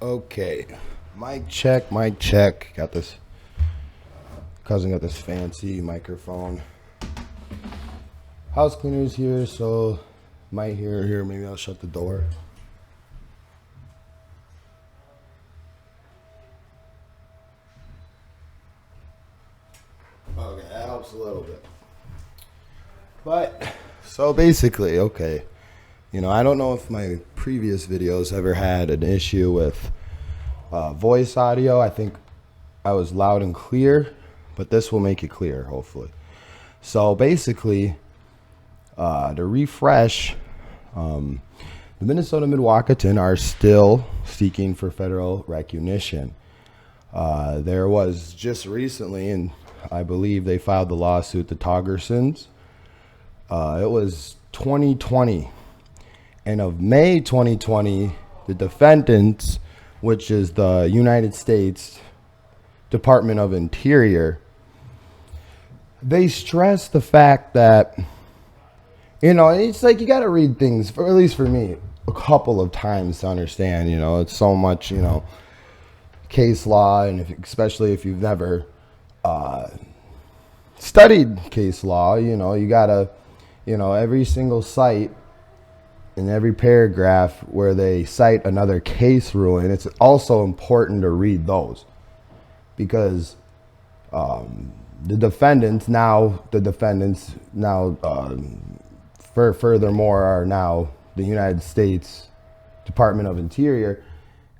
Okay, mic check, mic check. Got this. Cousin got this fancy microphone. House cleaner's here, so might hear here. Maybe I'll shut the door. Okay, that helps a little bit. But so basically, okay. I don't know if my previous videos ever had an issue with voice audio. I think I was loud and clear, but this will make it clear, hopefully. So basically, to refresh, the Minnesota Mdewakanton are still seeking for federal recognition. There was just recently, and I believe they filed the lawsuit, the Toggersons. It was 2020. And of May 2020, the defendants, which is the United States Department of Interior, they stressed the fact that, it's like you got to read things, at least for me, a couple of times to understand. It's so much, case law, and especially if you've never studied case law, you got to, every single site in every paragraph where they cite another case ruling, it's also important to read those because the defendants now, furthermore, are now the United States Department of Interior.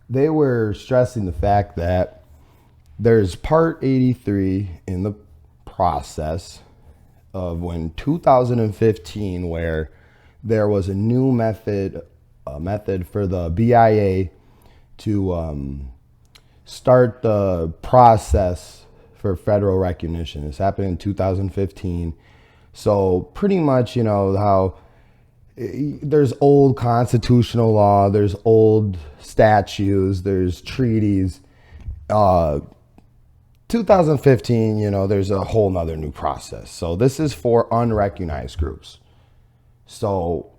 They were stressing the fact that there's Part 83 in the process of when 2015, where there was a new method for the BIA to start the process for federal recognition. This happened in 2015. So pretty much, how there's old constitutional law, there's old statutes, there's treaties. 2015, there's a whole nother new process. So this is for unrecognized groups. So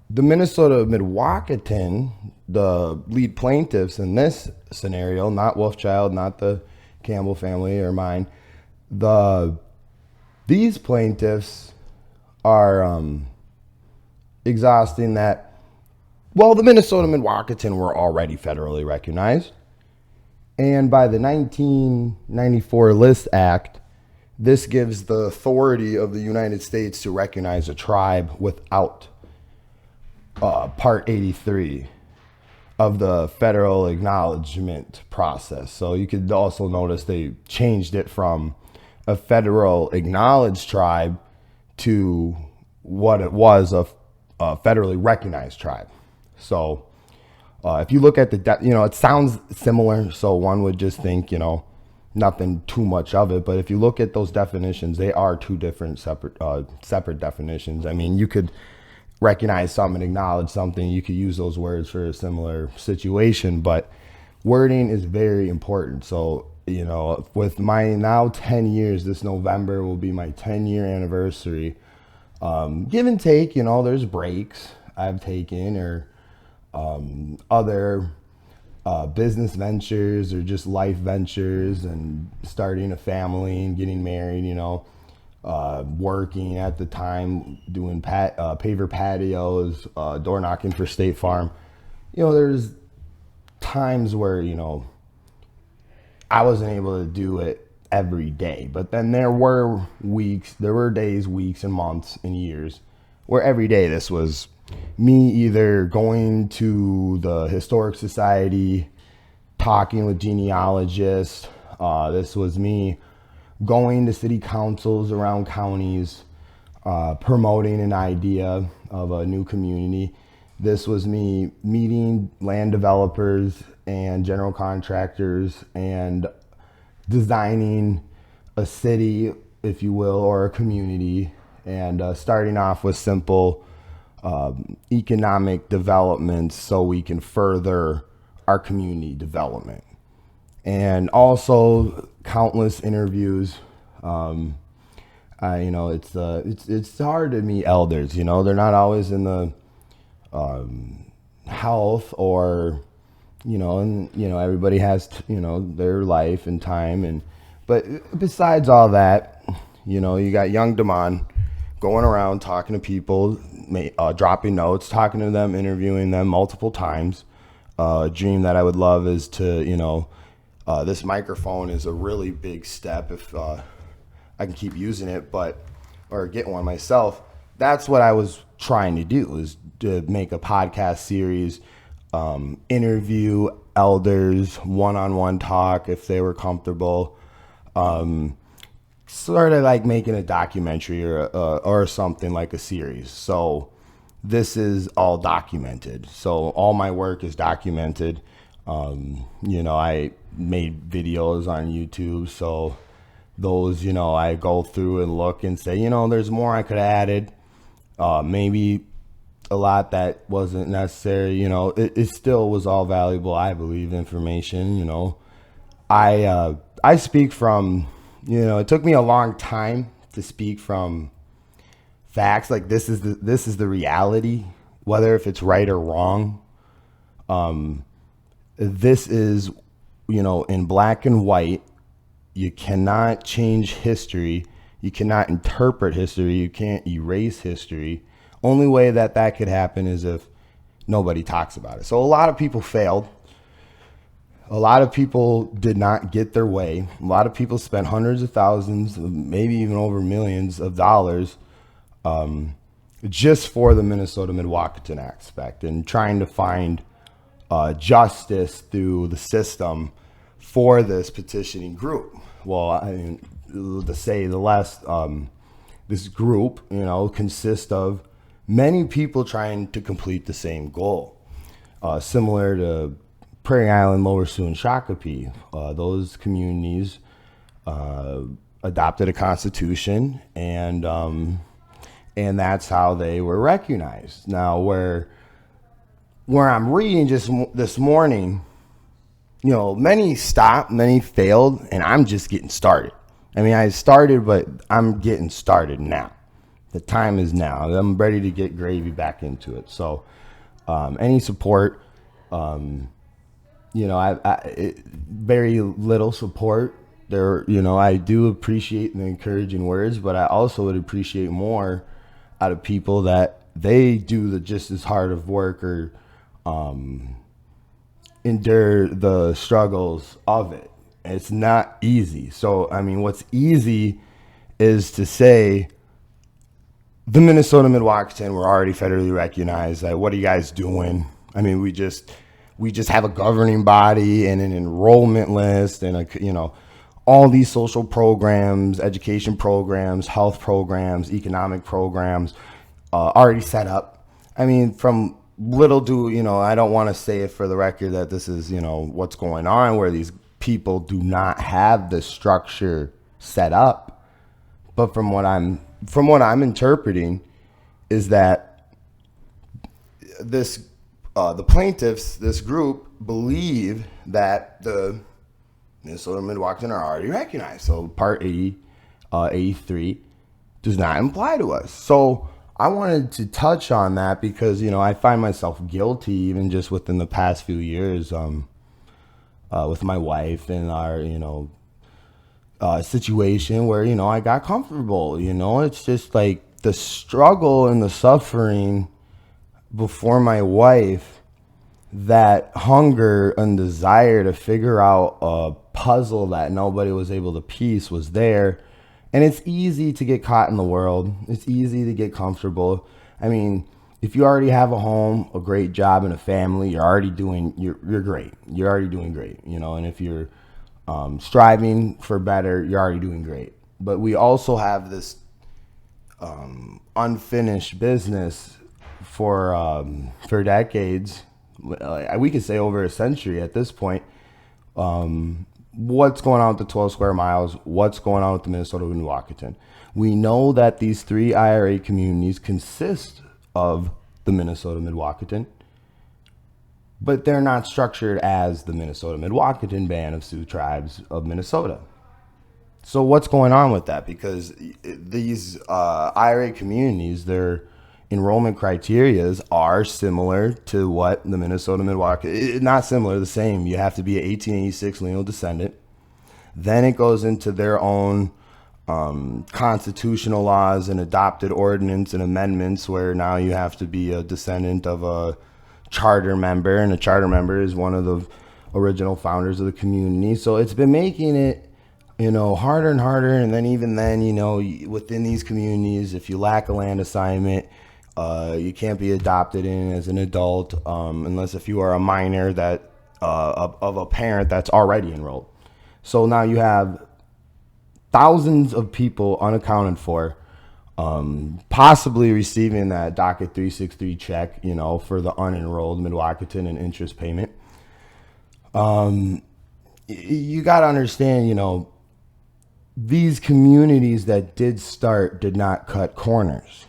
the Minnesota Mdewakanton, the lead plaintiffs in this scenario, not Wolfchild, not the Campbell family or mine, these plaintiffs are exhausting that, well, the Minnesota Mdewakanton were already federally recognized. And by the 1994 List Act, this gives the authority of the United States to recognize a tribe without Part 83 of the federal acknowledgement process. So you could also notice they changed it from a federal acknowledged tribe to what it was, a federally recognized tribe. So if you look at it sounds similar. So one would just think, nothing too much of it. But if you look at those definitions, they are two different separate definitions. I mean, you could recognize something, acknowledge something. You could use those words for a similar situation, but wording is very important. So, with my now 10 years, this November will be my 10-year anniversary. Give and take, there's breaks I've taken or other business ventures or just life ventures and starting a family and getting married, working at the time, doing paver patios, door knocking for State Farm. There's times where, I wasn't able to do it every day, but then there were days, weeks and months and years where every day this was me either going to the Historic Society, talking with genealogists. This was me going to city councils around counties, promoting an idea of a new community. This was me meeting land developers and general contractors and designing a city, if you will, or a community, and starting off with simple economic developments so we can further our community development. And also countless interviews. It's hard to meet elders. They're not always in the health or and everybody has their life and time, but besides all that, you got young Damon going around talking to people, dropping notes, talking to them, interviewing them multiple times. A dream that I would love is to, this microphone is a really big step if I can keep using it, or get one myself. That's what I was trying to do, is to make a podcast series, interview elders, one-on-one talk if they were comfortable, sort of like making a documentary or something like a series. So this is all documented. So all my work is documented. I made videos on YouTube, so those, I go through and look and say, there's more I could have added. Maybe a lot that wasn't necessary. It still was all valuable, I believe, information. I speak from, it took me a long time to speak from facts. Like this is the reality, whether if it's right or wrong. This is, in black and white. You cannot change history. You cannot interpret history. You can't erase history. Only way that could happen is if nobody talks about it. So a lot of people failed. A lot of people did not get their way. A lot of people spent hundreds of thousands, maybe even over millions of dollars, just for the Minnesota Mdewakanton aspect and trying to find justice through the system for this petitioning group. Well, I mean, to say the less, this group, consists of many people trying to complete the same goal, similar to Prairie Island, Lower Sioux, and Shakopee. Those communities adopted a constitution, and that's how they were recognized. Now, where I'm reading just this morning, many stopped, many failed, and I'm just getting started. I mean, I started, but I'm getting started now. The time is now. I'm ready to get gravy back into it. So, any support, I very little support there. I do appreciate the encouraging words, but I also would appreciate more out of people that they do just as hard of work or endure the struggles of it. It's not easy. So, I mean, what's easy is to say the Minnesota Mdewakanton were already federally recognized. Like, what are you guys doing? I mean, we just have a governing body and an enrollment list and all these social programs, education programs, health programs, economic programs already set up. I mean, from little do, I don't want to say it for the record that this is, what's going on, where these people do not have the structure set up. But from what I'm interpreting is that the plaintiffs, this group, believe that the Minnesota Mdewakanton are already recognized. So Part 83 does not apply to us. So I wanted to touch on that because, I find myself guilty even just within the past few years with my wife and our, situation where, I got comfortable. It's just like the struggle and the suffering before my wife, that hunger and desire to figure out a puzzle that nobody was able to piece was there. And it's easy to get caught in the world. It's easy to get comfortable. I mean, if you already have a home, a great job, and a family, you're great. You're already doing great, and if you're striving for better, you're already doing great. But we also have this unfinished business for decades. We could say over a century at this point. What's going on with the 12 square miles? What's going on with the Minnesota Mdewakanton? We know that these 3 IRA communities consist of the Minnesota Mdewakanton, but they're not structured as the Minnesota Mdewakanton Band of Sioux Tribes of Minnesota. So what's going on with that? Because these IRA communities, they're enrollment criterias are similar to what the Minnesota Mdewakanton, not similar, the same. You have to be an 1886 lineal descendant. Then it goes into their own constitutional laws and adopted ordinance and amendments, where now you have to be a descendant of a charter member, and a charter member is one of the original founders of the community. So it's been making it, harder and harder. And then even then, within these communities, if you lack a land assignment, you can't be adopted in as an adult, unless if you are a minor that of a parent that's already enrolled. So now you have thousands of people unaccounted for, possibly receiving that docket 363 check, for the unenrolled Mdewakanton and interest payment. You got to understand, these communities that did start did not cut corners.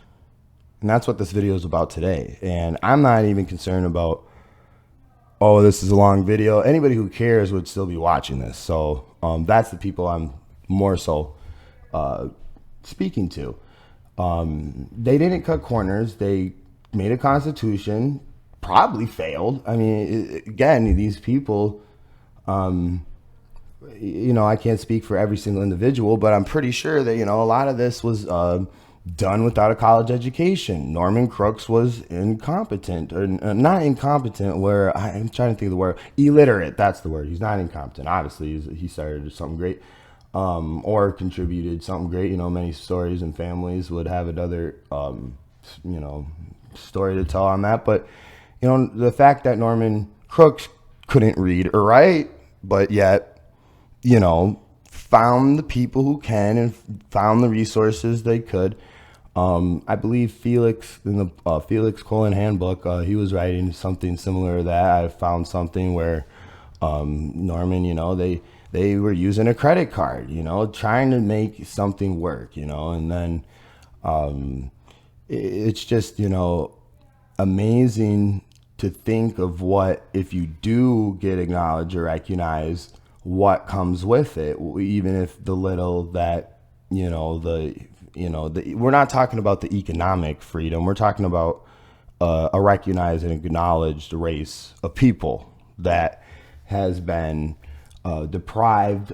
And that's what this video is about today. And I'm not even concerned about, oh, this is a long video. Anybody who cares would still be watching this. So that's the people I'm more so speaking to. They didn't cut corners. They made a constitution, probably failed. I mean, again, these people, I can't speak for every single individual, but I'm pretty sure that, a lot of this was done without a college education. Norman Crooks was incompetent, or not incompetent, where I'm trying to think of the word, illiterate. That's the word. He's not incompetent. Obviously, he started something great, or contributed something great. Many stories and families would have another, story to tell on that. But, the fact that Norman Crooks couldn't read or write, but yet, found the people who can and found the resources they could. I believe Felix, in the Felix Colon handbook, he was writing something similar to that. I found something where Norman, they were using a credit card, trying to make something work, and then it's just, amazing to think of what, if you do get acknowledged or recognized, what comes with it, even if the little that, we're not talking about the economic freedom. We're talking about a recognized and acknowledged race of people that has been deprived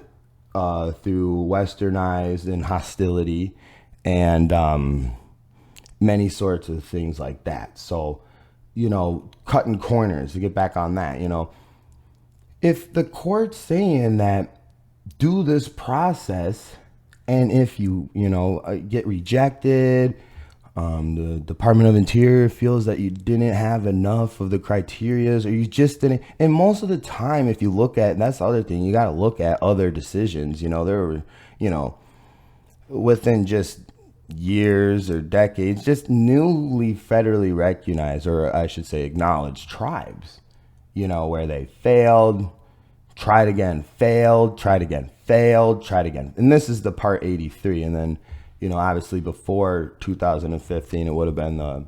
through westernized and hostility and many sorts of things like that. So, cutting corners, to get back on that, if the court's saying that do this process, and if you, get rejected, the Department of Interior feels that you didn't have enough of the criterias, or you just didn't. And most of the time, if you look at, and that's the other thing, you got to look at other decisions. There were, within just years or decades, just newly federally recognized, or I should say acknowledged, tribes, where they failed, tried again, failed, tried again, failed, tried again. And this is the part 83. And then, obviously before 2015, it would have been the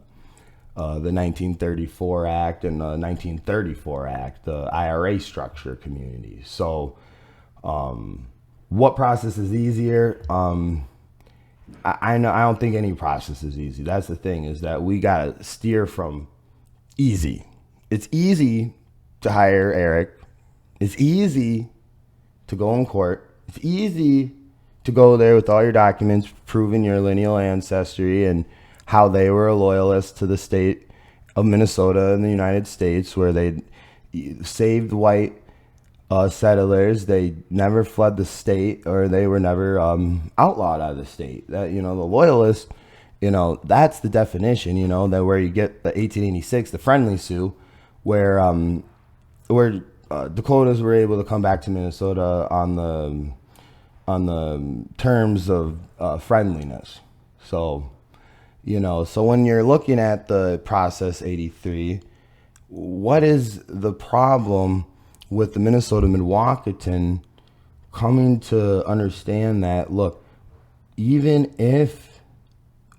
1934 Act and the 1934 Act, the IRA structure community. So what process is easier? I know, I don't think any process is easy. That's the thing, is that we got to steer from easy. It's easy to hire Eric. It's easy to go in court. It's easy to go there with all your documents proving your lineal ancestry and how they were a loyalist to the state of Minnesota in the United States, where they saved white settlers. They never fled the state, or they were never outlawed out of the state. That, the loyalist, that's the definition, that where you get the 1886, the friendly Sioux, where Dakotas were able to come back to Minnesota on the terms of friendliness. So, so when you're looking at the process 83, what is the problem with the Minnesota Mdewakanton coming to understand that, look, even if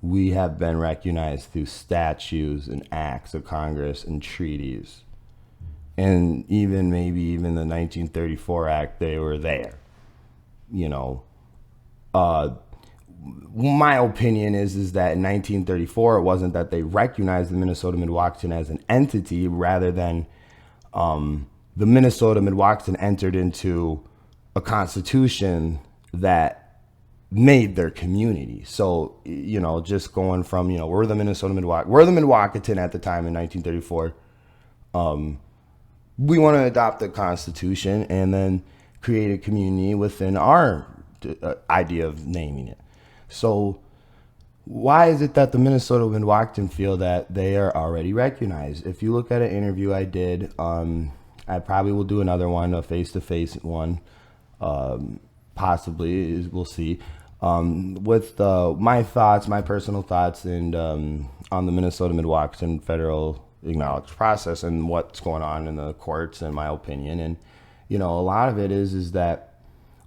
we have been recognized through statutes and acts of Congress and treaties, and even maybe even the 1934 Act, they were there, my opinion is that in 1934, it wasn't that they recognized the Minnesota Mdewakanton as an entity, rather than the Minnesota Mdewakanton entered into a constitution that made their community. So, just going from, we're the Mdewakanton at the time in 1934. We want to adopt the constitution and then create a community within our idea of naming it. So why is it that the Minnesota Mdewakanton feel that they are already recognized? If you look at an interview I did, I probably will do another one, a face-to-face one, possibly, we'll see, with my thoughts, my personal thoughts, and on the Minnesota Mdewakanton federal acknowledged process and what's going on in the courts, in my opinion. And a lot of it is that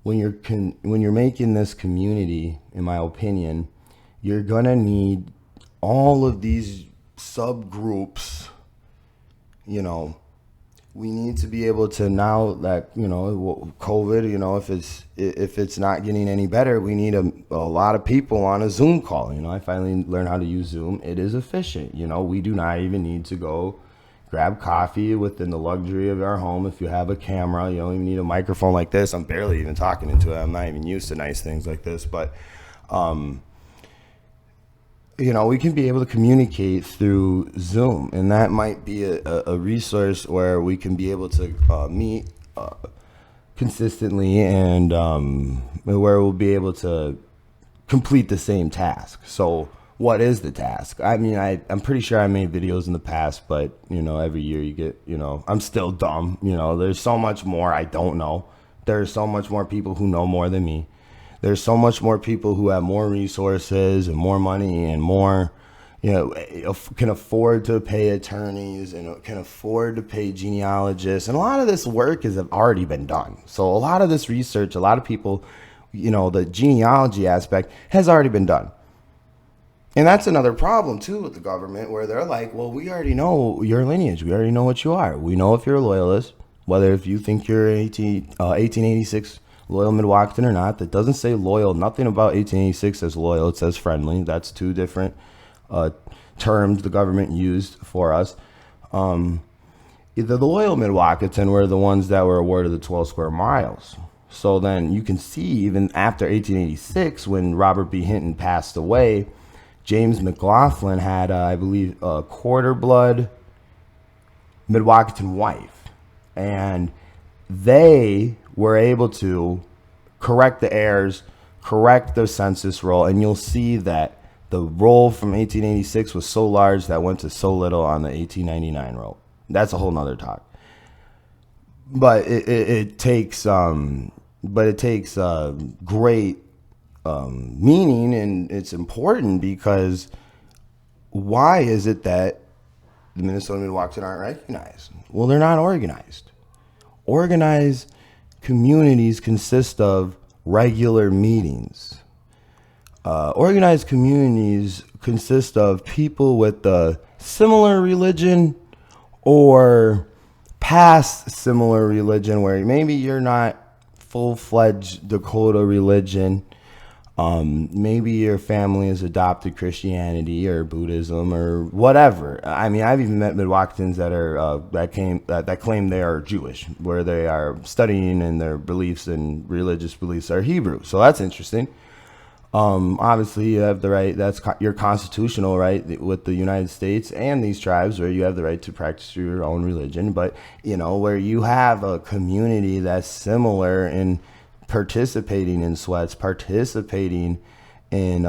when you're making this community, in my opinion, you're gonna need all of these subgroups. We need to be able to, now that COVID, if it's not getting any better, we need a lot of people on a Zoom call. I finally learned how to use Zoom. It is efficient. We do not even need to go grab coffee within the luxury of our home. If you have a camera, you don't even need a microphone like this. I'm barely even talking into it. I'm not even used to nice things like this, but we can be able to communicate through Zoom, and that might be a resource where we can be able to meet consistently, and where we'll be able to complete the same task. So what is the task? I mean, I'm pretty sure I made videos in the past, but every year you get, I'm still dumb. There's so much more I don't know. There's so much more people who know more than me. There's so much more people who have more resources and more money and more, can afford to pay attorneys and can afford to pay genealogists. And a lot of this work has already been done. So a lot of this research, a lot of people, the genealogy aspect has already been done. And that's another problem too with the government, where they're like, well, we already know your lineage. We already know what you are. We know if you're a loyalist, whether if you think you're 1886 loyal Mdewakanton or not. That doesn't say loyal. Nothing about 1886 says loyal. It says friendly. That's two different terms the government used for us. The loyal Mdewakanton were the ones that were awarded the 12 square miles. So then you can see, even after 1886, when Robert B. Hinton passed away, James McLaughlin had, I believe, a quarter blood Mdewakanton wife. And they were able to correct the errors, correct the census roll, and you'll see that the roll from 1886 was so large that went to so little on the 1899 roll. That's a whole nother talk. But it takes great meaning, and it's important, because why is it that the Minnesota Mdewakanton aren't recognized? Well, they're not organized. Organized communities consist of regular meetings. Organized communities consist of people with a similar religion or past similar religion, where maybe you're not full-fledged Dakota religion. Maybe your family has adopted Christianity or Buddhism or whatever. I mean, I've even met Mdewakantons that are that claim they are Jewish, where they are studying and their beliefs and religious beliefs are Hebrew. So that's interesting. Obviously, you have the right. That's your constitutional right with the United States and these tribes, where you have the right to practice your own religion. But where you have a community that's similar in participating in sweats, participating in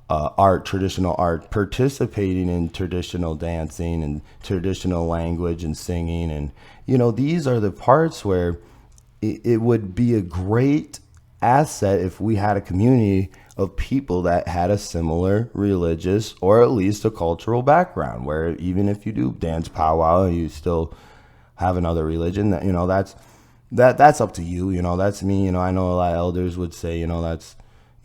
art, traditional art, participating in traditional dancing and traditional language and singing. And, these are the parts where it would be a great asset if we had a community of people that had a similar religious or at least a cultural background, where even if you do dance powwow, you still have another religion. That's up to you. That's me. I know a lot of elders would say, that's,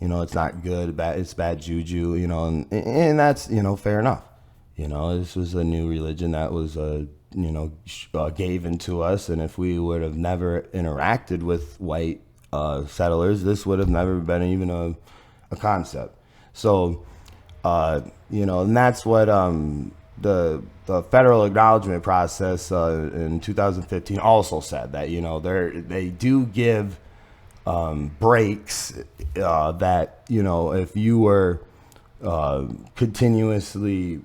it's not good, it's bad juju, and that's, fair enough. This was a new religion that was, given to us. And if we would have never interacted with white settlers, this would have never been even a a concept. So, and that's what the federal acknowledgement process in 2015 also said, that they do give breaks, that if you were continuously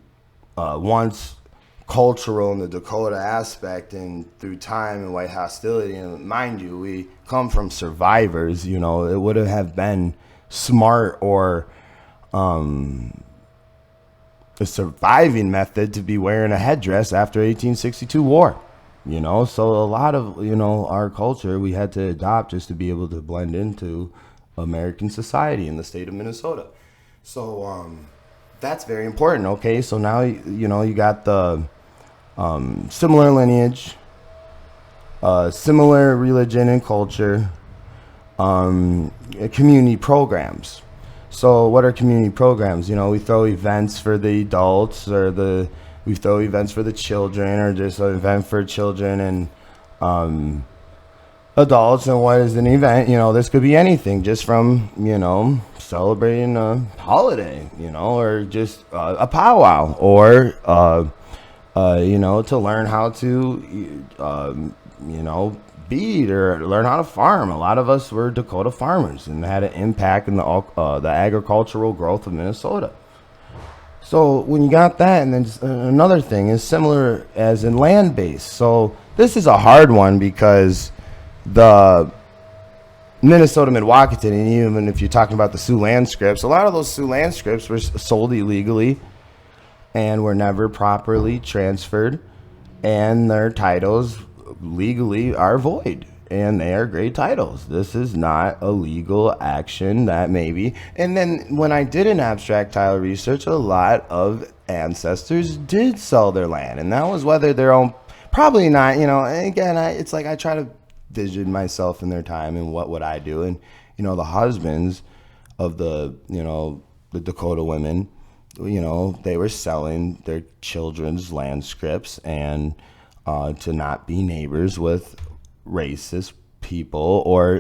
once cultural in the Dakota aspect, and through time and white hostility, and mind you, we come from survivors, it would have been smart, or a surviving method, to be wearing a headdress after 1862 war. So a lot of our culture we had to adopt just to be able to blend into American society in the state of Minnesota. So that's very important. Okay, so now you got the similar lineage, similar religion and culture, community programs. So what are community programs? We throw events for the adults, or we throw events for the children, or just an event for children and adults. And what is an event? This could be anything, just from celebrating a holiday, or just a powwow, or to learn how to bead, or learn how to farm. A lot of us were Dakota farmers and had an impact in the agricultural growth of Minnesota. So when you got that, and then another thing is similar as in land base. So this is a hard one, because the Minnesota Mdewakanton, and even if you're talking about the Sioux land scripts, a lot of those Sioux land scripts were sold illegally and were never properly transferred, and their titles legally are void, and they are great titles. This is not a legal action that maybe. And then when I did an abstract title research, a lot of ancestors did sell their land, and that was whether their own, probably not, and again, it's like I try to vision myself in their time, and what would I do. And the husbands of the the Dakota women, they were selling their children's land scripts, and to not be neighbors with racist people, or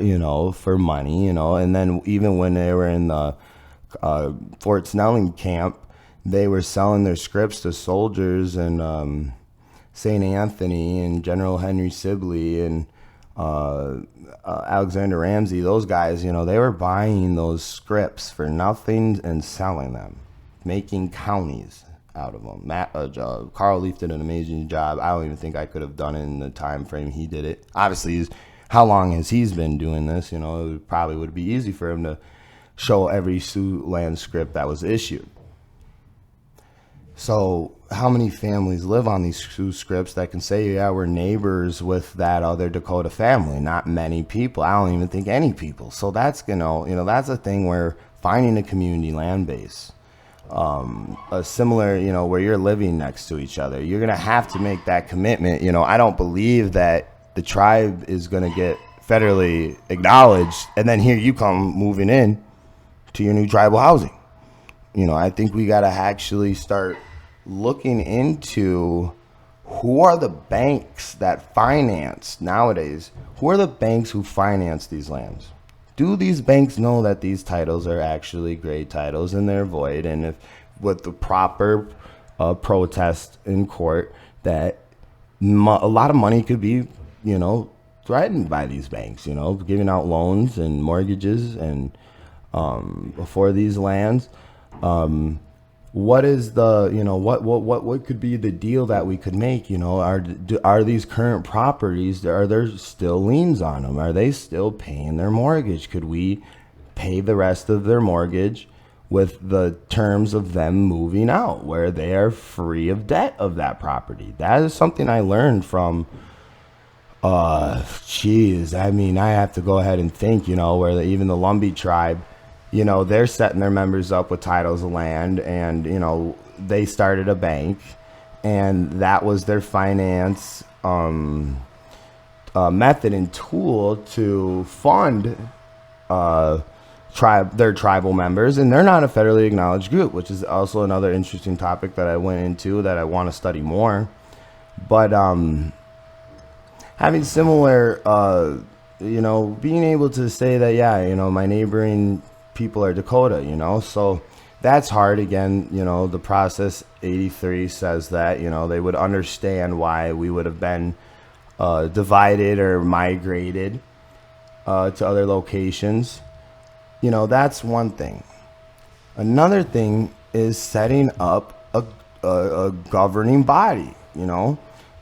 for money, and then even when they were in the Fort Snelling camp, they were selling their scripts to soldiers, and St. Anthony and General Henry Sibley and Alexander Ramsey, those guys, they were buying those scripts for nothing and selling them, making counties out of them. Carl Leaf did an amazing job. I don't even think I could have done it in the time frame he did it. Obviously, how long has he been doing this? It probably would be easy for him to show every Sioux land script that was issued. So how many families live on these Sioux scripts that can say, yeah, we're neighbors with that other Dakota family? Not many people. I don't even think any people. So that's that's a thing where finding a community land base, a similar, where you're living next to each other, you're going to have to make that commitment. I don't believe that the tribe is going to get federally acknowledged, and then here you come moving in to your new tribal housing. I think we got to actually start looking into who are the banks that finance nowadays. Who are the banks who finance these lands? Do these banks know that these titles are actually great titles and they're void? And if with the proper protest in court, that a lot of money could be, threatened by these banks, giving out loans and mortgages and for these lands. What is the, what could be the deal that we could make? Are these current properties, are there still liens on them? Are they still paying their mortgage? Could we pay the rest of their mortgage with the terms of them moving out, where they are free of debt of that property? That is something I learned from, I have to go ahead and think, where even the Lumbee tribe, they're setting their members up with titles of land, and, they started a bank, and that was their finance method and tool to fund their tribal members. And they're not a federally acknowledged group, which is also another interesting topic that I went into that I want to study more. But having similar, being able to say that, my neighboring people are Dakota, so that's hard. Again, the process 83 says that, they would understand why we would have been divided or migrated to other locations. That's one thing. Another thing is setting up a governing body,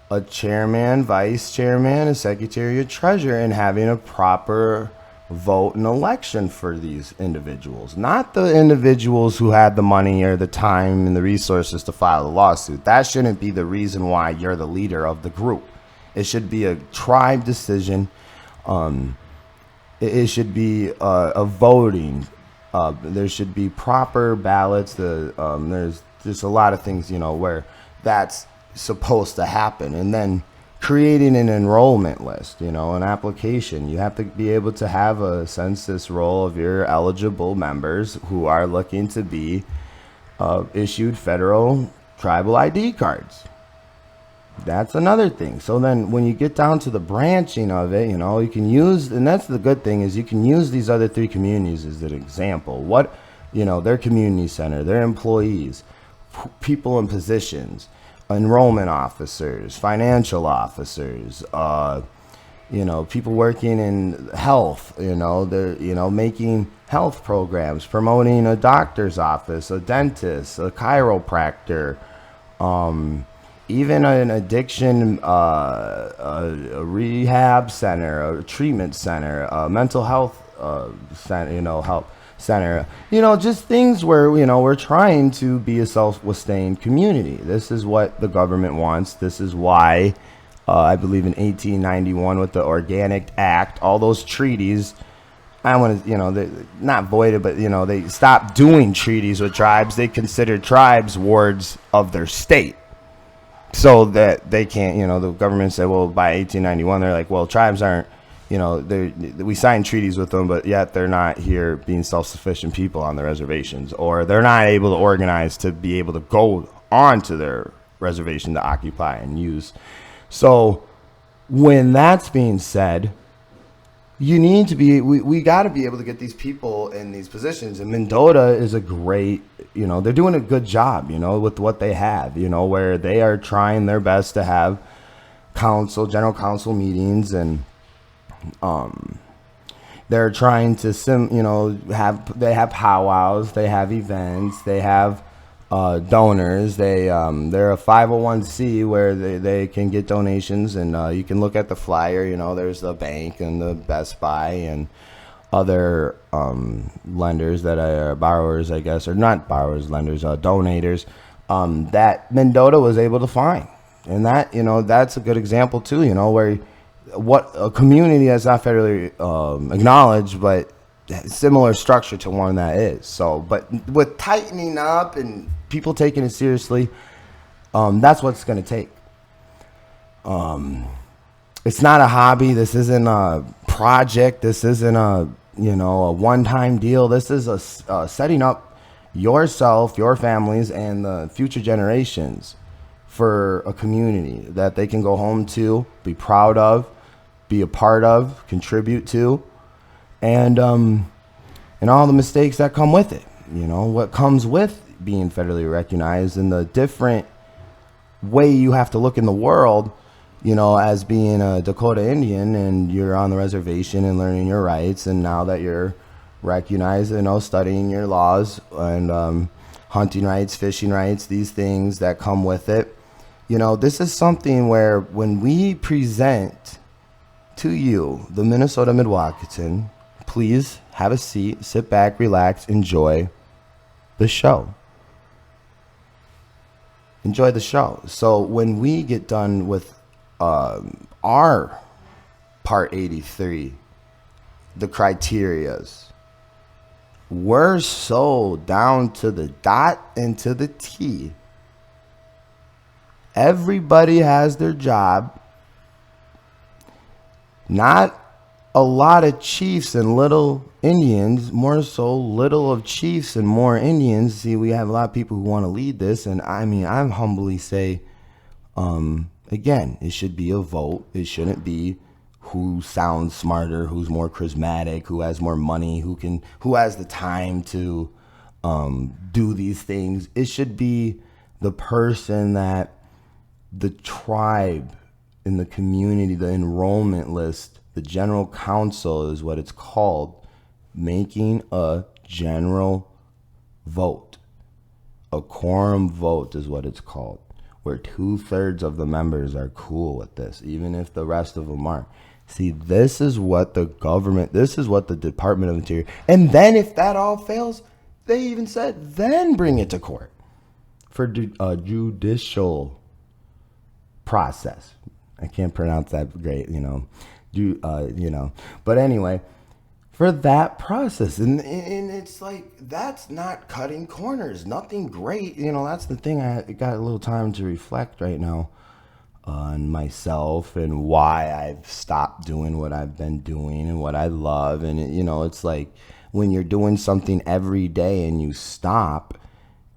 a chairman, vice chairman, a secretary, a treasurer, and having a proper vote and election for these individuals, not the individuals who had the money or the time and the resources to file a lawsuit. That shouldn't be the reason why you're the leader of the group. It should be a tribe decision. It should be a voting. There should be proper ballots. There's just a lot of things, where that's supposed to happen. And then creating an enrollment list, an application. You have to be able to have a census roll of your eligible members who are looking to be issued federal tribal ID cards. That's another thing. So then when you get down to the branching of it, you can use, and that's the good thing, is you can use these other three communities as an example. Their community center, their employees, people in positions, enrollment officers, financial officers, people working in health, they're, making health programs, promoting a doctor's office, a dentist, a chiropractor, even an addiction, a rehab center, a treatment center, a mental health center, help center, just things where, we're trying to be a self-sustained community. This is what the government wants. This is why I believe in 1891 with the Organic Act, all those treaties, I want to, they not voided, but, they stopped doing treaties with tribes. They considered tribes wards of their state. So that they can't, the government said, well, by 1891, they're like, well, tribes aren't, we signed treaties with them, but yet they're not here being self-sufficient people on the reservations, or they're not able to organize to be able to go onto their reservation to occupy and use. So when that's being said, you need to be, we got to be able to get these people in these positions. And Mendota is a great, they're doing a good job, with what they have, where they are trying their best to have general council meetings, and they're trying to they have powwows, they have events, they have donors. They're a 501c where they can get donations, and you can look at the flyer. There's the bank and the Best Buy and other lenders that are borrowers, I guess, or not borrowers, lenders, donators, that Mendota was able to find. And that, that's a good example too, where what a community that's not federally acknowledged, but similar structure to one that is. So, but with tightening up and people taking it seriously, that's what it's going to take. It's not a hobby. This isn't a project. This isn't a one-time deal. This is a setting up yourself, your families, and the future generations for a community that they can go home to, be proud of, be a part of, contribute to, and all the mistakes that come with it. What comes with being federally recognized, and the different way you have to look in the world, as being a Dakota Indian, and you're on the reservation and learning your rights, and now that you're recognized, studying your laws and hunting rights, fishing rights, these things that come with it. This is something where when we present to you the Minnesota Mdewakanton, please have a seat, sit back, relax, enjoy the show. Enjoy the show. So when we get done with our Part 83, the criterias, we're so down to the dot and to the T. Everybody has their job. Not a lot of chiefs and little Indians, more so little of chiefs and more Indians. See, we have a lot of people who want to lead this, and I humbly say, again, it should be a vote. It shouldn't be who sounds smarter, who's more charismatic, who has more money, who has the time to do these things. It should be the person that the tribe in the community, the enrollment list, the general council is what it's called, making a general vote. A quorum vote is what it's called, where 2/3 of the members are cool with this, even if the rest of them aren't. See, this is what the government, this is what the Department of Interior, and then if that all fails, they even said, then bring it to court for judicial process. I can't pronounce that great, but anyway, for that process. And it's like, that's not cutting corners, nothing great. That's the thing. I got a little time to reflect right now on myself and why I've stopped doing what I've been doing and what I love. And, it's like when you're doing something every day and you stop,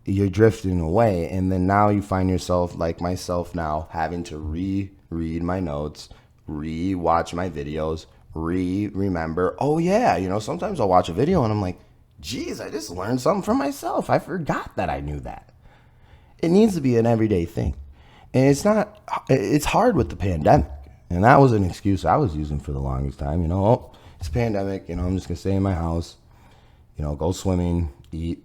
you're drifting away. And then now you find yourself, like myself now, having to reread my notes, re-watch my videos, remember. Oh yeah, sometimes I'll watch a video and I'm like, geez, I just learned something from myself. I forgot that I knew that. It needs to be an everyday thing. And it's hard with the pandemic. And that was an excuse I was using for the longest time. It's a pandemic, I'm just gonna stay in my house, go swimming, eat,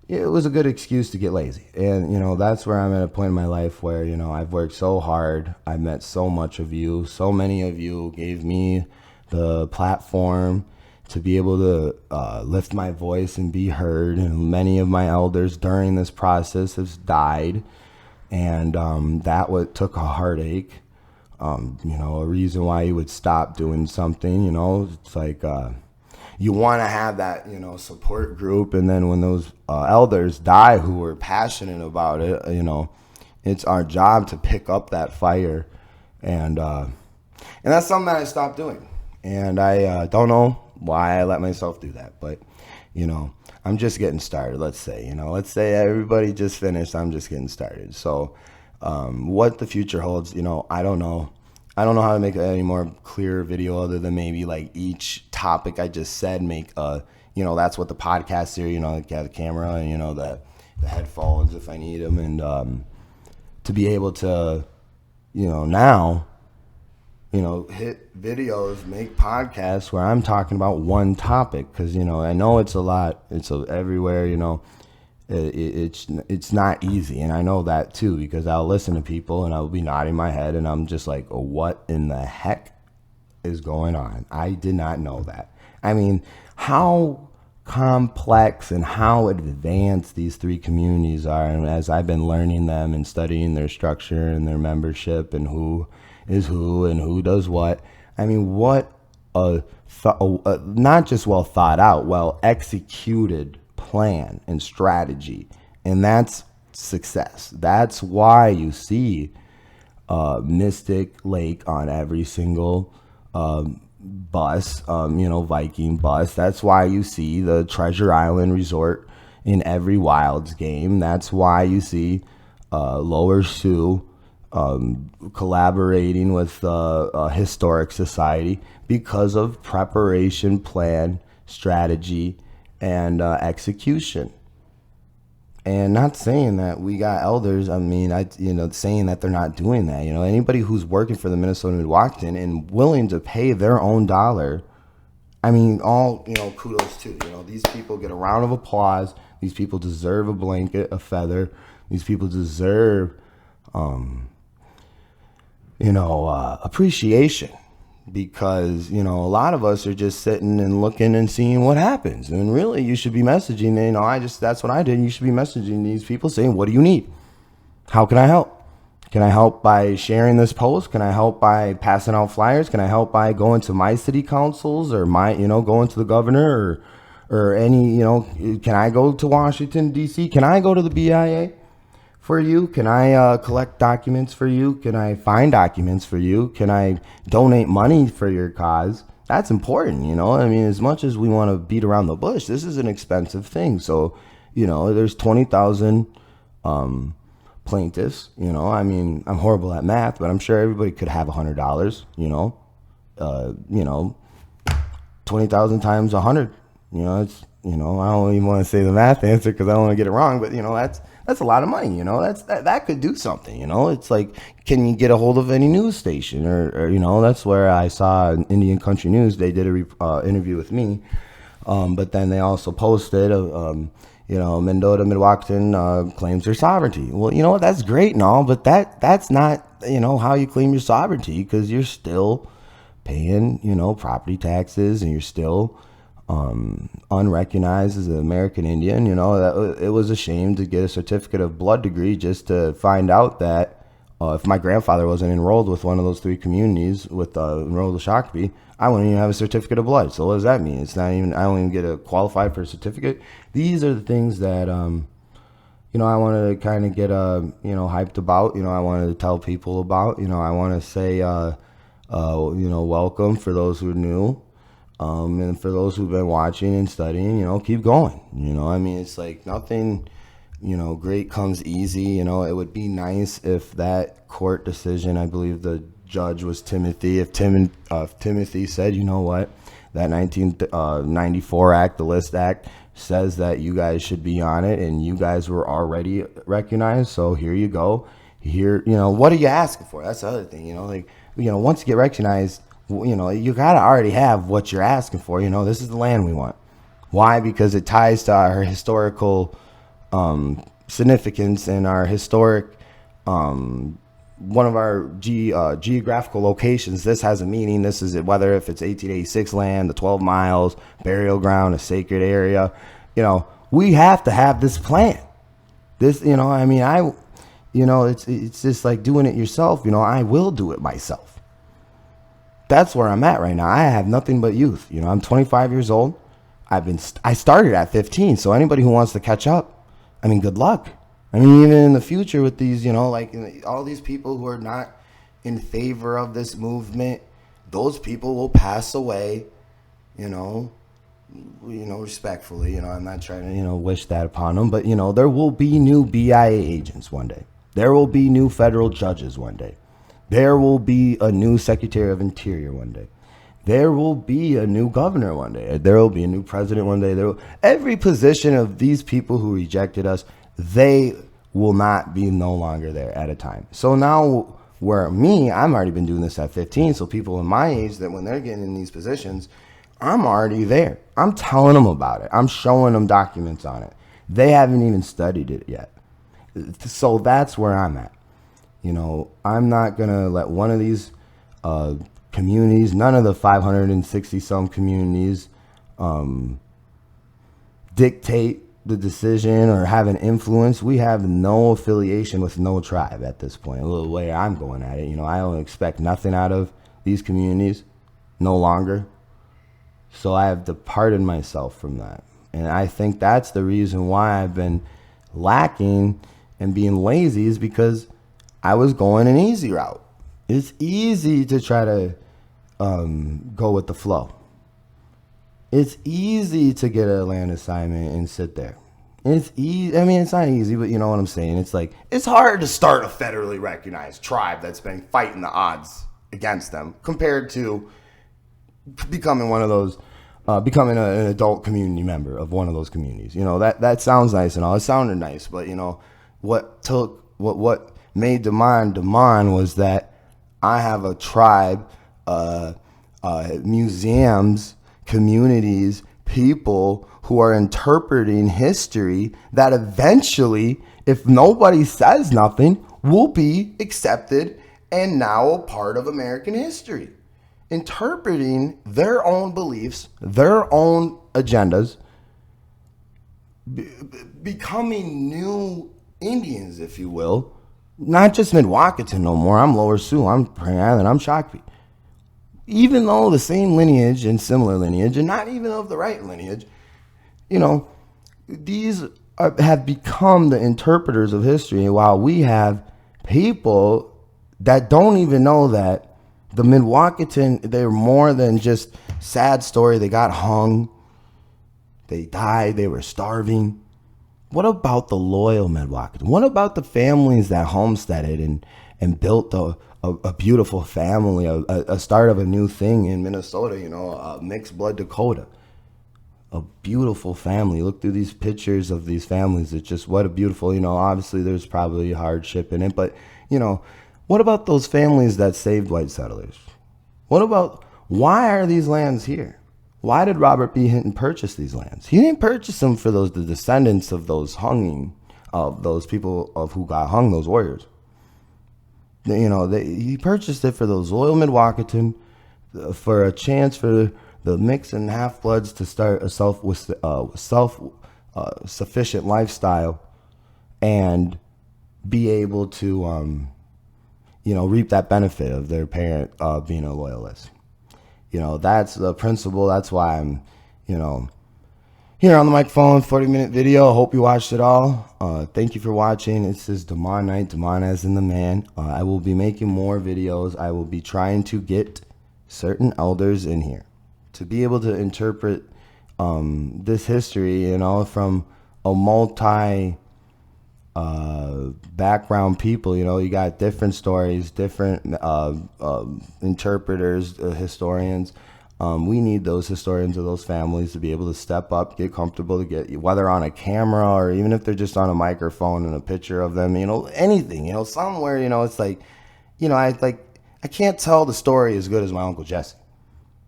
it was a good excuse to get lazy. And, that's where I'm at a point in my life where, I've worked so hard. I've met so much of you. So many of you gave me the platform to be able to lift my voice and be heard. And many of my elders during this process have died. And that took a heartache. A reason why you would stop doing something, it's like, you want to have that, support group. And then when those elders die who were passionate about it, it's our job to pick up that fire. And that's something that I stopped doing. And I don't know why I let myself do that. But, I'm just getting started, let's say everybody just finished. I'm just getting started. So what the future holds, I don't know. I don't know how to make any more clear video other than maybe like each topic I just said, make that's what the podcast here, like have the camera and, the headphones if I need them. And to be able to, now, hit videos, make podcasts where I'm talking about one topic. Because, I know it's a lot. It's everywhere, it's not easy. And I know that too, because I'll listen to people and I'll be nodding my head and I'm just like, oh, what in the heck is going on? I did not know that. I mean, how complex and how advanced these three communities are. And as I've been learning them and studying their structure and their membership and who is who and who does what, I mean, what not just well thought out, well executed plan and strategy. And that's success. That's why you see Mystic Lake on every single bus, Viking bus. That's why you see the Treasure Island Resort in every Wilds game. That's why you see Lower Sioux collaborating with the Historic Society, because of preparation, plan, strategy, and execution. And not saying that we got elders, saying that they're not doing that. Anybody who's working for the Minnesota Mdewakanton and willing to pay their own dollar, kudos to. These people get a round of applause. These people deserve a blanket, a feather. These people deserve, appreciation. Because, a lot of us are just sitting and looking and seeing what happens. And really, you should be messaging. That's what I did. You should be messaging these people saying, what do you need? How can I help? Can I help by sharing this post? Can I help by passing out flyers? Can I help by going to my city councils or going to the governor or any, can I go to Washington, D.C.? Can I go to the BIA? For you? Can I collect documents for you? Can I find documents for you? Can I donate money for your cause? That's important, as much as we want to beat around the bush, this is an expensive thing. So, there's 20,000 plaintiffs, I'm horrible at math, but I'm sure everybody could have $100, you know, 20,000 times 100. It's, I don't even want to say the math answer because I don't want to get it wrong, but that's a lot of money. That could do something. It's like, can you get a hold of any news station or that's where I saw Indian Country News. They did a interview with me, but then they also posted Minnesota Mdewakanton claims their sovereignty. Well, that's great and all, but that's not how you claim your sovereignty, because you're still paying property taxes, and you're still unrecognized as an American Indian. That it was a shame to get a certificate of blood degree just to find out that if my grandfather wasn't enrolled with one of those three communities with enrolled with Shakopee, I wouldn't even have a certificate of blood. So what does that mean? It's not even, I don't even get qualified for a certificate. These are the things that I wanted to kind of get hyped about. I wanted to tell people about. I want to say welcome for those who are new. And for those who've been watching and studying, keep going. It's like nothing, great comes easy. It would be nice if that court decision, I believe the judge was Timothy, if Timothy said, you know what, that 1994 Act, the List Act, says that you guys should be on it, and you guys were already recognized, so here you go. Here, what are you asking for? That's the other thing, once you get recognized, you gotta already have what you're asking for. This is the land we want. Why? Because it ties to our historical significance and our historic, one of our geographical locations. This has a meaning. This is it, whether if it's 1886 land, the 12 miles, burial ground, a sacred area. We have to have this plan. This, it's just like doing it yourself. I will do it myself. That's where I'm at right now. I have nothing but youth. I'm 25 years old. I started at 15. So anybody who wants to catch up, good luck. Even in the future with these, all these people who are not in favor of this movement, those people will pass away, respectfully. I'm not trying to, wish that upon them, but, there will be new BIA agents one day. There will be new federal judges one day. There will be a new Secretary of Interior one day. There will be a new governor one day. There will be a new president one day. Every position of these people who rejected us, they will not be no longer there at a time. So now I'm already been doing this at 15. So people in my age, that when they're getting in these positions, I'm already there. I'm telling them about it. I'm showing them documents on it. They haven't even studied it yet. So that's where I'm at. I'm not going to let one of these communities, none of the 560 some communities, dictate the decision or have an influence. We have no affiliation with no tribe at this point. A little way I'm going at it. I don't expect nothing out of these communities no longer. So I have departed myself from that. And I think that's the reason why I've been lacking and being lazy, is because I was going an easy route. It's easy to try to go with the flow. It's easy to get a land assignment and sit there. It's easy. It's not easy, but you know what I'm saying. It's like, it's hard to start a federally recognized tribe that's been fighting the odds against them compared to becoming one of those, becoming an adult community member of one of those communities. That sounds nice and all. It sounded nice, but what made Damon was that I have a tribe, museums, communities, people who are interpreting history that eventually, if nobody says nothing, will be accepted and now a part of American history. Interpreting their own beliefs, their own agendas, becoming new Indians, if you will. Not just Mdewakanton no more. I'm Lower Sioux. I'm Prairie Island. I'm Shakopee. Even though the same lineage and similar lineage, and not even of the right lineage, these have become the interpreters of history, while we have people that don't even know that the Mdewakanton, they're more than just sad story. They got hung. They died. They were starving. What about the loyal Mdewakanton? What about the families that homesteaded and built a beautiful family, a start of a new thing in Minnesota, mixed blood Dakota. A beautiful family. Look through these pictures of these families. It's just what a beautiful, obviously there's probably hardship in it, but, what about those families that saved white settlers? What about, why are these lands here? Why did Robert B. Hinton purchase these lands? He didn't purchase them for the descendants of those hanging, of those people of who got hung, those warriors. He purchased it for those loyal Mdewakanton, for a chance for the mixed and half bloods to start a sufficient lifestyle and be able to reap that benefit of their parent being a loyalist. That's the principle. That's why I'm here on the microphone, 40-minute video. I hope you watched it all. Thank you for watching. This is Damon Knight, Damon as in the man. I will be making more videos. I will be trying to get certain elders in here to be able to interpret this history, from a multi background people. You got different stories, different interpreters, historians. We need those historians of those families to be able to step up, get comfortable, to get, whether on a camera or even if they're just on a microphone and a picture of them, anything, somewhere, it's like, I can't tell the story as good as my Uncle Jesse,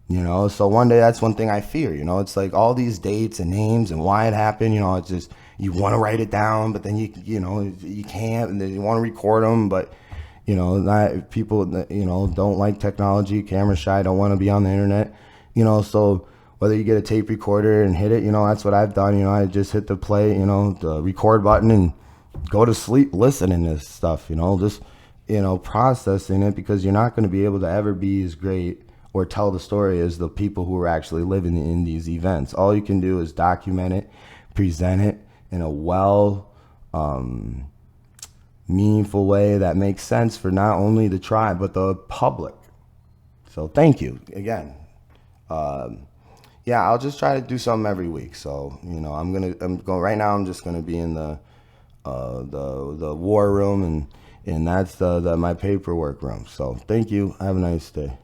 so one day that's one thing I fear, it's like all these dates and names and why it happened, it's just, you want to write it down, but then you can't, and then you want to record them, but not people, don't like technology, camera shy, don't want to be on the internet, so whether you get a tape recorder and hit it, that's what I've done, I just hit the play, the record button and go to sleep listening to this stuff, just, processing it, because you're not going to be able to ever be as great or tell the story as the people who are actually living in these events. All you can do is document it, present it in a meaningful way that makes sense for not only the tribe but the public. So thank you again. I'll just try to do something every week. So I'm going right now. I'm just gonna be in the war room, and that's my paperwork room. So thank you. Have a nice day.